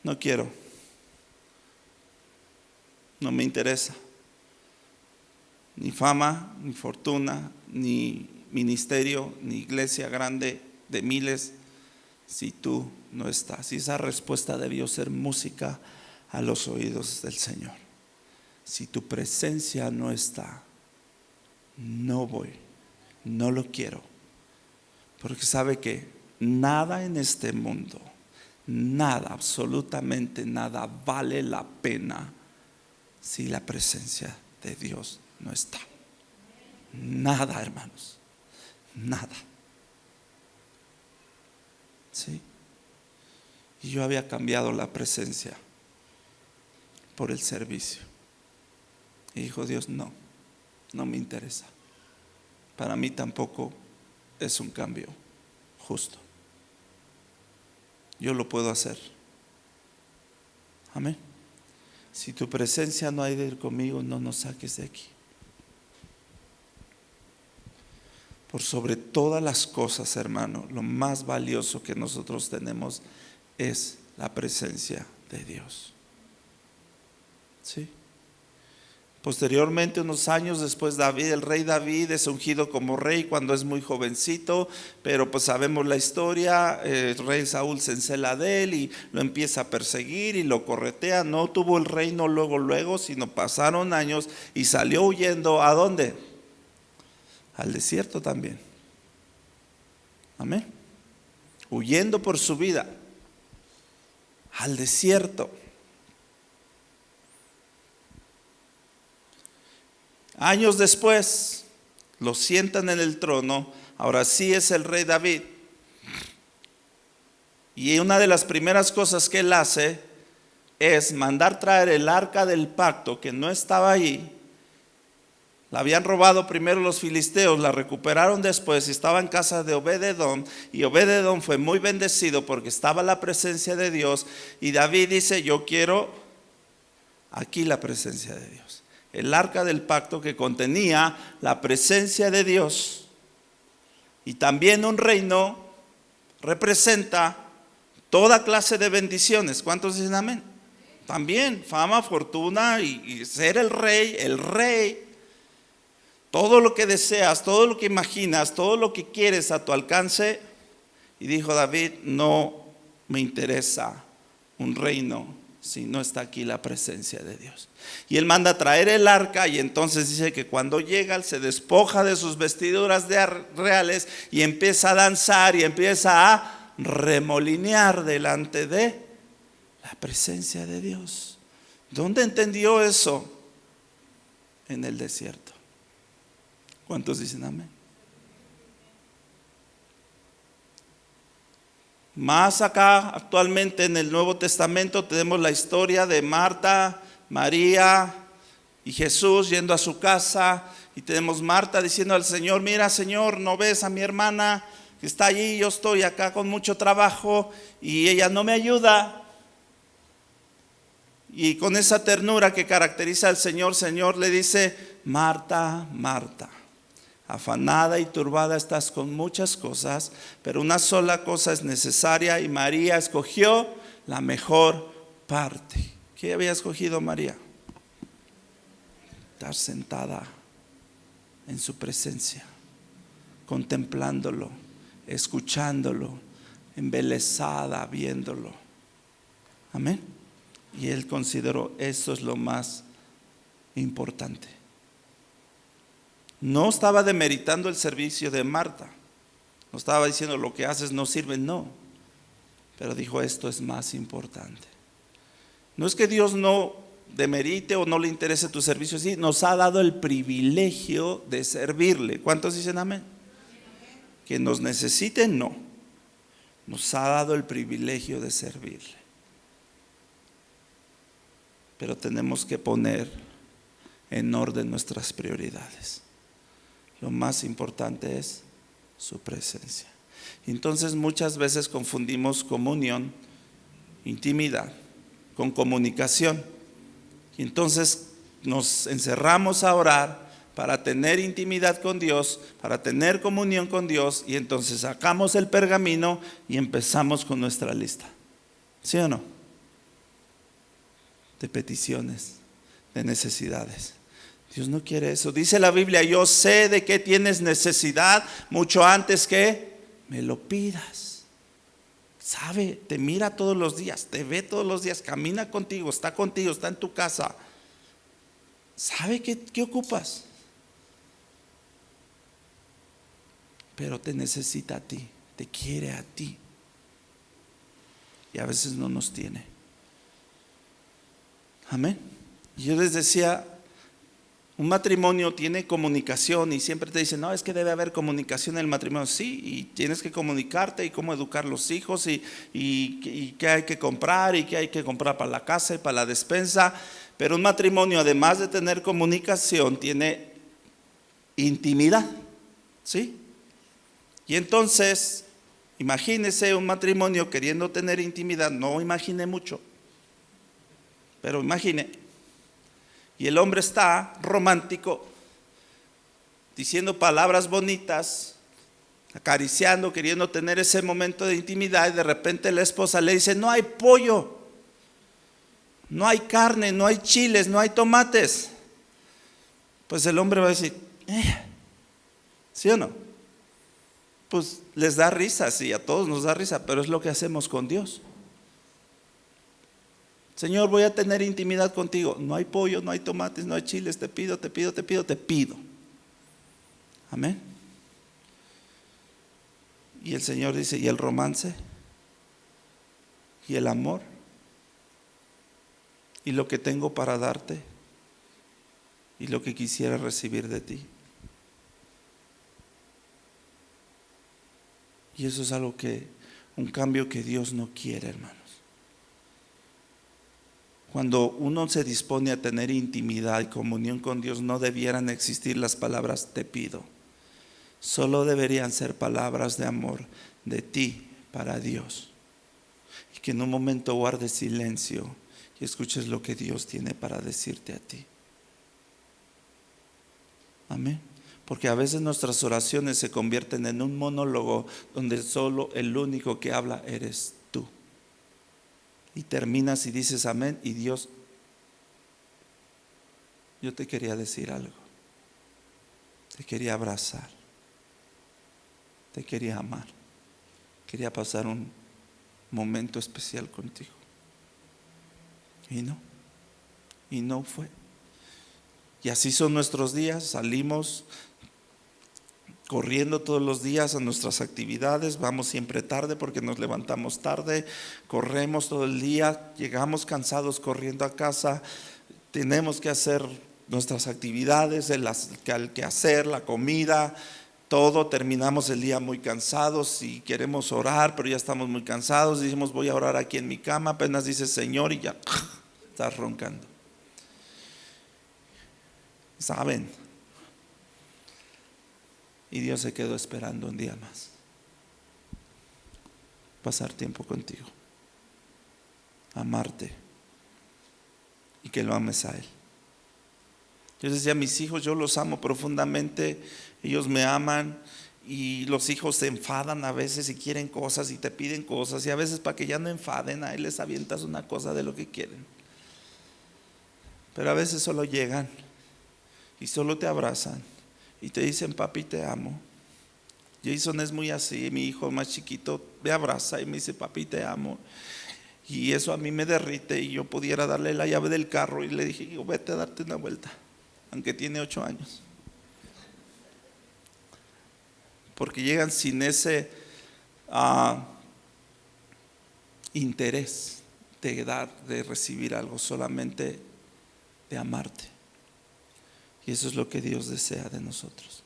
no quiero, no me interesa, ni fama, ni fortuna, ni ministerio ni iglesia grande de miles si tú no estás. Y esa respuesta debió ser música a los oídos del Señor. Si tu presencia no está, no voy, no lo quiero. Porque sabe que nada en este mundo, nada, absolutamente nada vale la pena si la presencia de Dios no está. Nada, hermanos, nada. ¿Sí? Y yo había cambiado la presencia por el servicio. Y dijo Dios, no me interesa. Para mí tampoco es un cambio justo. Yo lo puedo hacer. Amén. Si tu presencia no ha de ir conmigo, no nos saques de aquí. Por sobre todas las cosas, hermano, lo más valioso que nosotros tenemos es la presencia de Dios. ¿Sí? Posteriormente, unos años después, el rey David es ungido como rey cuando es muy jovencito, pero pues sabemos la historia. El rey Saúl se encela de él y lo empieza a perseguir y lo corretea. No tuvo el reino luego, sino pasaron años y salió huyendo. ¿A dónde? Al desierto también. Amén. Huyendo por su vida al desierto. Años después lo sientan en el trono. Ahora sí es el rey David. Y una de las primeras cosas que él hace es mandar traer el arca del pacto, que no estaba ahí. La habían robado primero los filisteos, la recuperaron después y estaba en casa de Obed-edom. Y Obed-edom fue muy bendecido porque estaba la presencia de Dios. Y David dice, yo quiero aquí la presencia de Dios. El arca del pacto que contenía la presencia de Dios. Y también un reino representa toda clase de bendiciones. ¿Cuántos dicen amén? También fama, fortuna y ser el rey. Todo lo que deseas, todo lo que imaginas, todo lo que quieres a tu alcance. Y dijo David, no me interesa un reino si no está aquí la presencia de Dios. Y él manda a traer el arca, y entonces dice que cuando llega él se despoja de sus vestiduras reales y empieza a danzar y empieza a remolinear delante de la presencia de Dios. ¿Dónde entendió eso? En el desierto. ¿Cuántos dicen amén? Más acá, actualmente en el Nuevo Testamento, tenemos la historia de Marta, María y Jesús yendo a su casa. Y tenemos Marta diciendo al Señor, mira Señor, ¿no ves a mi hermana que está allí? Yo estoy acá con mucho trabajo y ella no me ayuda. Y con esa ternura que caracteriza al Señor, Señor le dice, Marta, Marta, afanada y turbada estás con muchas cosas, pero una sola cosa es necesaria y María escogió la mejor parte. ¿Qué había escogido María? Estar sentada en su presencia, contemplándolo, escuchándolo, embelesada viéndolo. Amén. Y él consideró eso es lo más importante. No estaba demeritando el servicio de Marta. No estaba diciendo lo que haces no sirve, no. Pero dijo esto es más importante. No es que Dios no demerite o no le interese tu servicio, sí, nos ha dado el privilegio de servirle. ¿Cuántos dicen amén? Que nos necesiten, no. Nos ha dado el privilegio de servirle. Pero tenemos que poner en orden nuestras prioridades. Lo más importante es su presencia. Entonces muchas veces confundimos comunión, intimidad, con comunicación. Y entonces nos encerramos a orar para tener intimidad con Dios, para tener comunión con Dios, y entonces sacamos el pergamino y empezamos con nuestra lista. ¿Sí o no? De peticiones, de necesidades, Dios no quiere eso. Dice la Biblia, yo sé de qué tienes necesidad mucho antes que me lo pidas. Sabe, te mira todos los días, te ve todos los días, camina contigo, está en tu casa. ¿Sabe qué ocupas? Pero te necesita a ti, te quiere a ti. Y a veces no nos tiene. Amén. Y yo les decía, un matrimonio tiene comunicación y siempre te dicen, no, es que debe haber comunicación en el matrimonio. Sí, y tienes que comunicarte y cómo educar los hijos y qué hay que comprar y qué hay que comprar para la casa y para la despensa. Pero un matrimonio, además de tener comunicación, tiene intimidad. ¿Sí? Y entonces, imagínese un matrimonio queriendo tener intimidad. No imagine mucho, pero imagine. Y el hombre está romántico, diciendo palabras bonitas, acariciando, queriendo tener ese momento de intimidad, y de repente la esposa le dice, no hay pollo, no hay carne, no hay chiles, no hay tomates. Pues el hombre va a decir, ¿sí o no? Pues les da risa, sí, a todos nos da risa, pero es lo que hacemos con Dios. Señor, voy a tener intimidad contigo. No hay pollo, no hay tomates, no hay chiles. Te pido. Amén. Y el Señor dice, ¿y el romance? ¿Y el amor? ¿Y lo que tengo para darte? ¿Y lo que quisiera recibir de ti? Y eso es algo un cambio que Dios no quiere, hermanos. Cuando uno se dispone a tener intimidad y comunión con Dios, no debieran existir las palabras te pido. Solo deberían ser palabras de amor de ti para Dios. Y que en un momento guardes silencio y escuches lo que Dios tiene para decirte a ti. Amén. Porque a veces nuestras oraciones se convierten en un monólogo donde solo el único que habla eres tú. Y terminas y dices amén, y Dios, yo te quería decir algo. Te quería abrazar. Te quería amar. Quería pasar un momento especial contigo. Y no fue. Y así son nuestros días. Salimos corriendo todos los días a nuestras actividades, vamos siempre tarde porque nos levantamos tarde, corremos todo el día, llegamos cansados corriendo a casa, tenemos que hacer nuestras actividades, el quehacer, la comida, todo, terminamos el día muy cansados y queremos orar, pero ya estamos muy cansados, decimos voy a orar aquí en mi cama, apenas dice Señor y ya estás roncando. ¿Saben? Y Dios se quedó esperando un día más. Pasar tiempo contigo. Amarte. Y que lo ames a Él. Yo decía, mis hijos, yo los amo profundamente. Ellos me aman. Y los hijos se enfadan a veces y quieren cosas y te piden cosas. Y a veces para que ya no enfaden, a Él les avientas una cosa de lo que quieren. Pero a veces solo llegan y solo te abrazan. Y te dicen, papi, te amo. Jason es muy así, mi hijo más chiquito me abraza y me dice, papi, te amo. Y eso a mí me derrite y yo pudiera darle la llave del carro y le dije, vete a darte una vuelta, aunque tiene 8 años. Porque llegan sin ese interés de dar, de recibir algo, solamente de amarte. Y eso es lo que Dios desea de nosotros.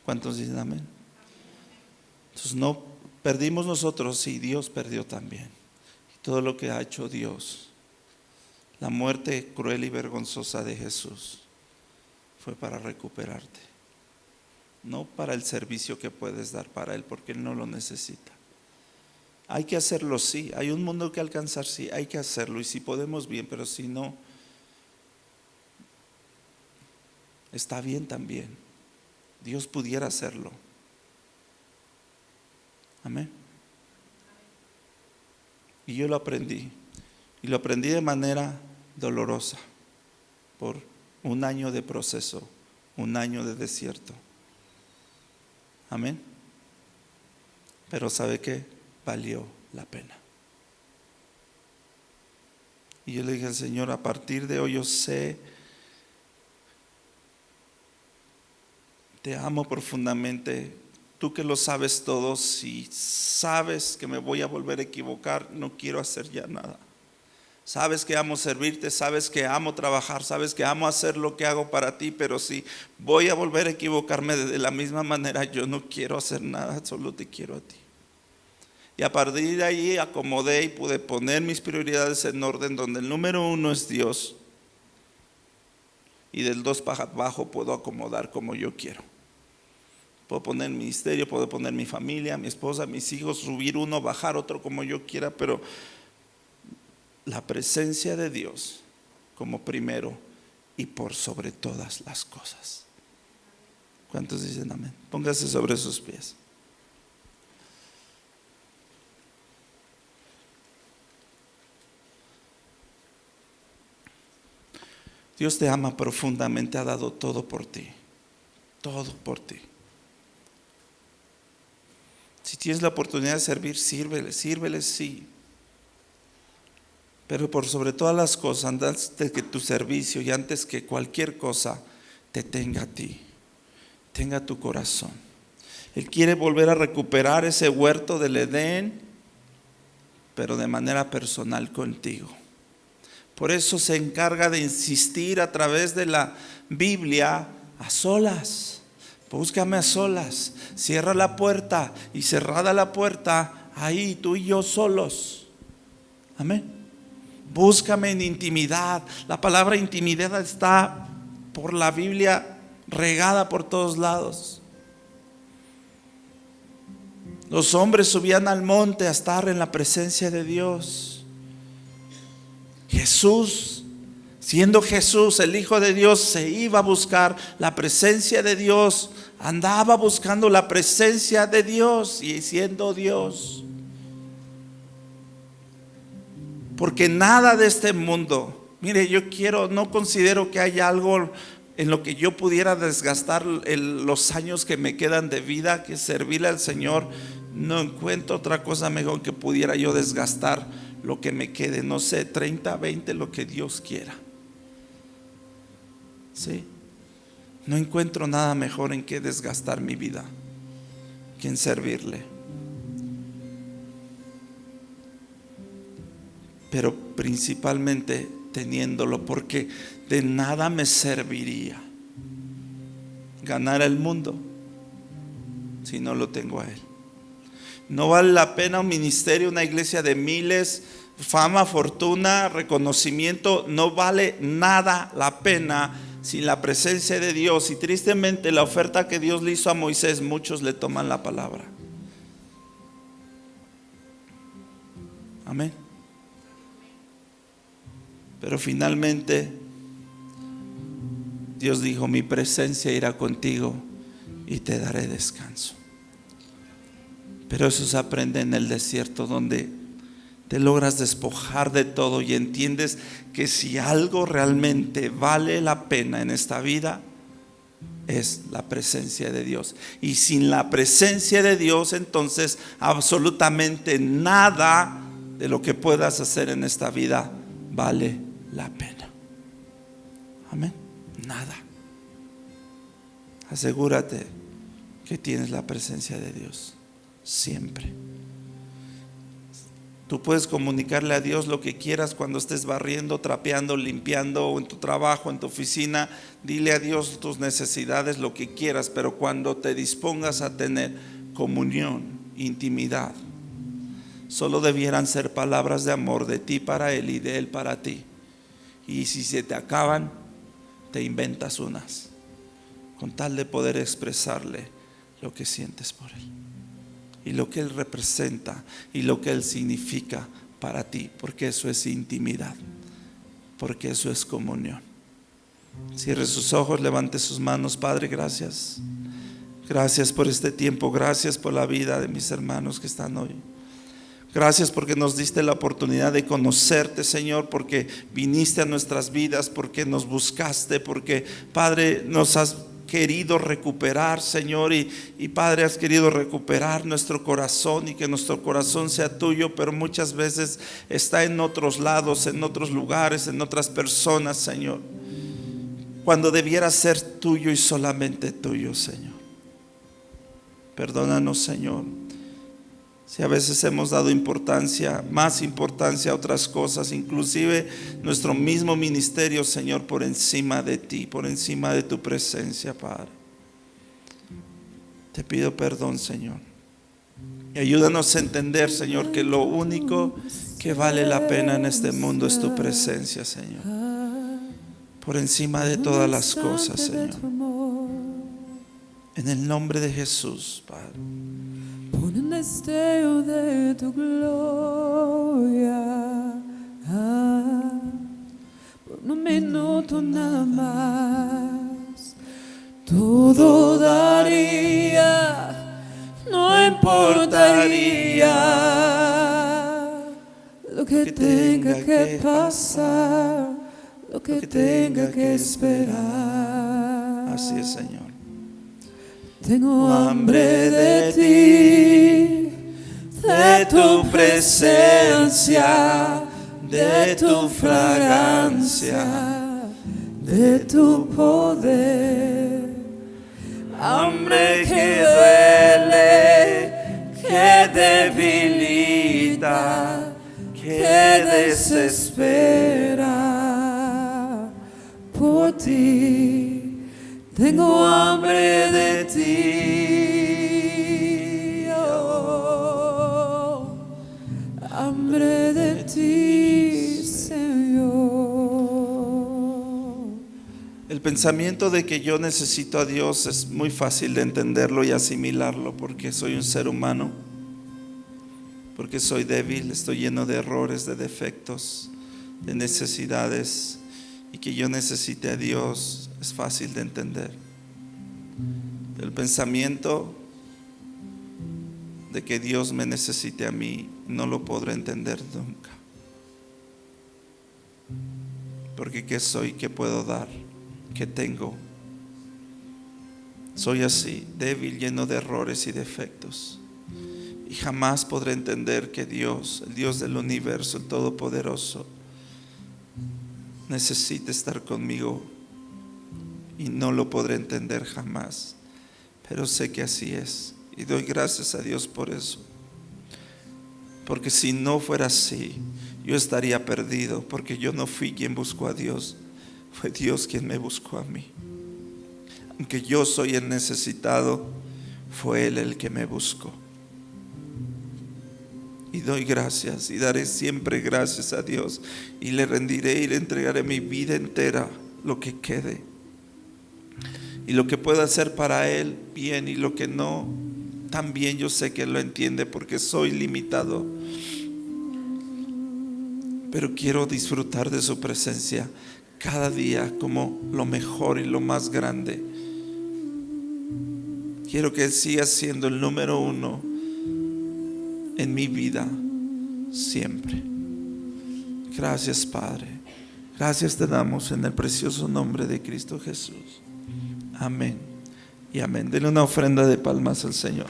¿Cuántos dicen amén? Entonces no perdimos nosotros y Dios perdió también. Y todo lo que ha hecho Dios, la muerte cruel y vergonzosa de Jesús, fue para recuperarte. No para el servicio que puedes dar para Él, porque Él no lo necesita. Hay que hacerlo, sí. Hay un mundo que alcanzar, sí. Hay que hacerlo. Y si podemos, bien, pero si no, está bien también. Dios pudiera hacerlo. Amén. Y yo lo aprendí. Y lo aprendí de manera dolorosa. Por un año de proceso, un año de desierto. Amén. Pero ¿sabe qué? Valió la pena. Y yo le dije al Señor, a partir de hoy yo sé, te amo profundamente. Tú que lo sabes todo, si sabes que me voy a volver a equivocar, no quiero hacer ya nada. Sabes que amo servirte, sabes que amo trabajar, sabes que amo hacer lo que hago para ti, pero si voy a volver a equivocarme de la misma manera, yo no quiero hacer nada, solo te quiero a ti. Y a partir de ahí acomodé y pude poner mis prioridades en orden, donde el número 1 es Dios, y del 2 para abajo puedo acomodar como yo quiero. Puedo poner mi ministerio, puedo poner mi familia, mi esposa, mis hijos, subir uno, bajar otro como yo quiera, pero la presencia de Dios como primero y por sobre todas las cosas. ¿Cuántos dicen amén? Póngase sobre sus pies. Dios te ama profundamente, ha dado todo por ti, todo por ti. Si tienes la oportunidad de servir, sírvele, sí. Pero por sobre todas las cosas, antes de que tu servicio y antes que cualquier cosa te tenga a ti, tenga tu corazón. Él quiere volver a recuperar ese huerto del Edén, pero de manera personal contigo. Por eso se encarga de insistir a través de la Biblia a solas. Búscame a solas, cierra la puerta, y cerrada la puerta, ahí tú y yo solos. Amén. Búscame en intimidad. La palabra intimidad está por la Biblia regada por todos lados. Los hombres subían al monte a estar en la presencia de Dios. Jesús, siendo Jesús el Hijo de Dios, se iba a buscar la presencia de Dios. Andaba buscando la presencia de Dios y siendo Dios. Porque nada de este mundo, mire, no considero que haya algo en lo que yo pudiera desgastar los años que me quedan de vida, que servirle al Señor. No encuentro otra cosa mejor que pudiera yo desgastar lo que me quede, no sé, 30, 20, lo que Dios quiera. ¿Sí? No encuentro nada mejor en que desgastar mi vida que en servirle. Pero principalmente teniéndolo, porque de nada me serviría ganar el mundo si no lo tengo a Él. No vale la pena un ministerio, una iglesia de miles, fama, fortuna, reconocimiento. No vale nada la pena sin la presencia de Dios. Y tristemente la oferta que Dios le hizo a Moisés, muchos le toman la palabra. Amén. Pero finalmente Dios dijo: mi presencia irá contigo y te daré descanso. Pero eso se aprende en el desierto, donde te logras despojar de todo y entiendes que si algo realmente vale la pena en esta vida, es la presencia de Dios. Y sin la presencia de Dios, entonces absolutamente nada de lo que puedas hacer en esta vida vale la pena. Amén. Nada. Asegúrate que tienes la presencia de Dios siempre. Tú puedes comunicarle a Dios lo que quieras cuando estés barriendo, trapeando, limpiando, o en tu trabajo, en tu oficina. Dile a Dios tus necesidades, lo que quieras, pero cuando te dispongas a tener comunión, intimidad, solo debieran ser palabras de amor de ti para Él y de Él para ti. Y si se te acaban, te inventas unas, con tal de poder expresarle lo que sientes por Él y lo que Él representa y lo que Él significa para ti, porque eso es intimidad, porque eso es comunión. Cierre sus ojos, levante sus manos. Padre, gracias. Gracias por este tiempo, gracias por la vida de mis hermanos que están hoy. Gracias porque nos diste la oportunidad de conocerte, Señor, porque viniste a nuestras vidas, porque nos buscaste, porque, Padre, nos has querido recuperar, Señor, y Padre, has querido recuperar nuestro corazón y que nuestro corazón sea tuyo, pero muchas veces está en otros lados, en otros lugares, en otras personas, Señor, cuando debiera ser tuyo y solamente tuyo, Señor. Perdónanos, Señor, si a veces hemos dado más importancia a otras cosas, inclusive nuestro mismo ministerio, Señor, por encima de ti, por encima de tu presencia, Padre. Te pido perdón, Señor. Y ayúdanos a entender, Señor, que lo único que vale la pena en este mundo es tu presencia, Señor. Por encima de todas las cosas, Señor. En el nombre de Jesús, Padre. Pon un destello de tu gloria, por un minuto nada más. Todo daría, no importaría lo que tenga que pasar, lo que tenga que esperar. Así es, Señor. Tengo hambre de ti, de tu presencia, de tu fragancia, de tu poder. Hambre que duele, que debilita, que desespera por ti. Tengo hambre de ti, oh, hambre de ti, Señor. El pensamiento de que yo necesito a Dios es muy fácil de entenderlo y asimilarlo, porque soy un ser humano, porque soy débil, estoy lleno de errores, de defectos, de necesidades, y que yo necesite a Dios es fácil de entender. El pensamiento de que Dios me necesite a mí no lo podré entender nunca, porque ¿qué soy? ¿Qué puedo dar? ¿Qué tengo? Soy así, débil, lleno de errores y defectos, y jamás podré entender que Dios, el Dios del universo, el Todopoderoso, necesita estar conmigo, y no lo podré entender jamás, pero sé que así es y doy gracias a Dios por eso, porque si no fuera así yo estaría perdido, porque yo no fui quien buscó a Dios, fue Dios quien me buscó a mí. Aunque yo soy el necesitado, fue Él el que me buscó. Y doy gracias y daré siempre gracias a Dios, y le rendiré y le entregaré mi vida entera, lo que quede, y lo que pueda hacer para Él, bien, y lo que no, también yo sé que Él lo entiende, porque soy limitado, pero quiero disfrutar de su presencia cada día como lo mejor y lo más grande. Quiero que Él siga siendo el número uno en mi vida siempre. Gracias, Padre. Gracias te damos en el precioso nombre de Cristo Jesús. Amén y amén. Denle una ofrenda de palmas al Señor.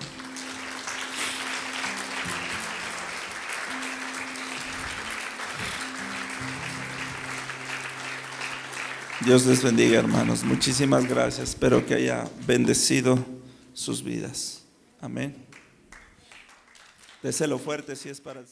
Dios les bendiga, hermanos. Muchísimas gracias. Espero que haya bendecido sus vidas. Amén. Déselo fuerte si es para el Señor.